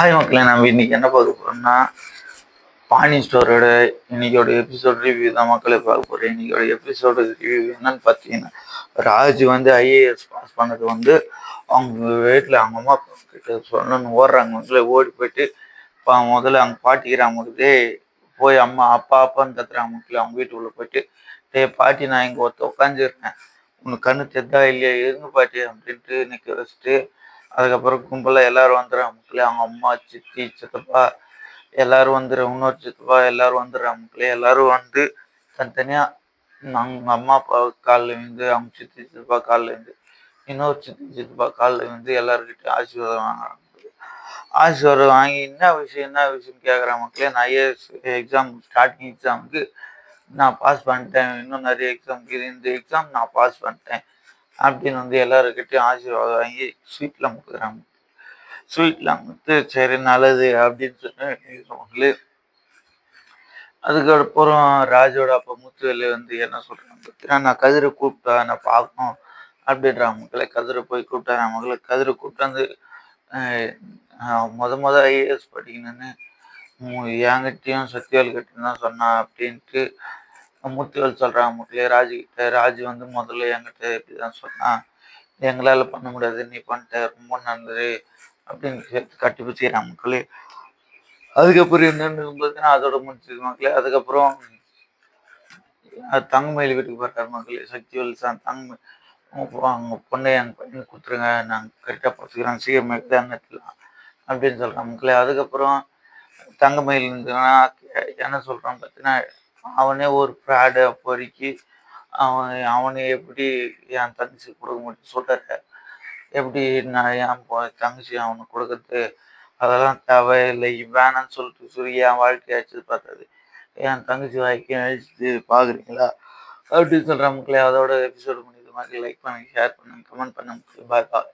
Hi மக்களே, நம்ம இன்னைக்கு என்ன பார்க்க போறோம்னா பானி ஸ்டோரோட இன்னைக்கோட எபிசோட் ரிவ்யூ தான் மக்களே பார்க்க போறேன். இன்னைக்கோட எபிசோடு ரிவ்யூ என்னன்னு பார்த்தீங்கன்னா, ராஜ் வந்து ஐஏஎஸ் பாஸ் பண்ணது வந்து அவங்க வீட்டில் அவங்க அம்மா அப்பா கிட்ட சொல்லணும்னு ஓடுறாங்க. மக்களே ஓடி போயிட்டு முதல்ல அவங்க பாட்டிக்கிறாமதே போய் அம்மா அப்பா அப்பான்னு கத்துறாங்க. மக்களே அவங்க வீட்டுக்குள்ள போயிட்டு, பாட்டி நான் இங்கே ஒருத்த உட்காந்துருக்கேன், உனக்கு கண்ணு தெத்தா இல்லையா, இருங்க பாட்டி அப்படின்ட்டு நிற்க வச்சுட்டு அதுக்கப்புறம் கும்பலாக எல்லாரும் வந்துடுறாங்க. மக்களே அவங்க அம்மா சித்தி சித்தப்பா எல்லாரும் இன்னொரு சித்தப்பா எல்லாரும் வந்துடுறாங்க. மக்களே எல்லாரும் வந்து தனித்தனியாக அவங்க அம்மா அப்பா காலில் விழுந்து அவங்க சித்தி சித்தப்பா காலில் விழுந்து இன்னொரு சித்தி சித்தப்பா காலில் விழுந்து எல்லாருக்கிட்டையும் ஆசீர்வாதம் வாங்குறாங்க. ஆசீர்வாதம் வாங்கி என்ன விஷயம்னு கேட்குற மக்களே, நான் ஐஏஎஸ் எக்ஸாம் ஸ்டார்டிங் எக்ஸாமுக்கு நான் பாஸ் பண்ணிட்டேன், இன்னும் நிறைய எக்ஸாம் இந்த எக்ஸாம் நான் பாஸ் பண்ணிட்டேன் அப்படின்னு வந்து எல்லாருக்கிட்டையும் ஆசீர்வாதம் வாங்கி ஸ்வீட்லாம் கொடுக்குறாங்க. ஸ்வீட்லாம் கொடுத்து சரி நல்லது அப்படின்னு சொல்லி அதுக்கப்புறம் ராஜோட அப்பா முத்துவேலு வந்து என்ன சொல்றாங்க பார்த்தீங்கன்னா, நான் கதிரை கூப்பிட்டா நான் பார்க்கணும் அப்படின்றாங்க. மக்களை கதிரை போய் கூப்பிட்டாங்க. மக்களை கதிரை கூப்பிட்டு வந்து முத ஐஏஎஸ் படிக்கணும்னு என்கிட்டையும் சத்யவேல் கிட்டையும் தான் சொன்னான் அப்படின்ட்டு முத்துவேல் சொல்றாங்க. மக்களே ராஜுக்கிட்ட ராஜு வந்து முதல்ல என்கிட்ட இப்படிதான் சொன்னான், எங்களால் பண்ண முடியாது, நீ பண்ணிட்ட ரொம்ப நல்லது அப்படின்னு கட்டி பிடிச்சிக்கிறாங்க. மக்களே அதுக்கப்புறம் என்னன்னு பார்த்தீங்கன்னா அதோட முடிச்சது மக்களே. அதுக்கப்புறம் தங்கமயில் வீட்டுக்கு போறாரு மக்களே. சக்திவேல் சார் அவங்க பொண்ணை என் பையனுக்கு கொடுத்துருங்க, நாங்கள் கரெக்டாக பார்த்துக்கிறோம், சீக்கிரமே எக்ஸாம் எடுத்துலாம் அப்படின்னு சொல்கிறான் மக்களே. அதுக்கப்புறம் தங்கமயில் இருந்ததுன்னா என்ன சொல்கிறான் பார்த்தீங்கன்னா, அவனே ஒரு ஃப்ராடை பொறுக்கி அவனை எப்படி என் தங்கச்சி கொடுக்க முடியும் சொல்கிறாரு, எப்படி நான் என் தங்கச்சி அவனுக்கு கொடுக்கறது அதெல்லாம் தேவையில்லை வேணான்னு சொல்லிட்டு சொல்லி என் வாழ்க்கையை அடிச்சு பார்த்தது, என் தங்கச்சி வாழ்க்கையை அழிச்சு பார்க்குறீங்களா அப்படின்னு சொல்கிற மக்களே. அதோட எபிசோடு முடியுது மக்கள். லைக் பண்ணுங்கள், ஷேர் பண்ணுங்கள், கமெண்ட் பண்ணுங்கள். பாய் பாய்.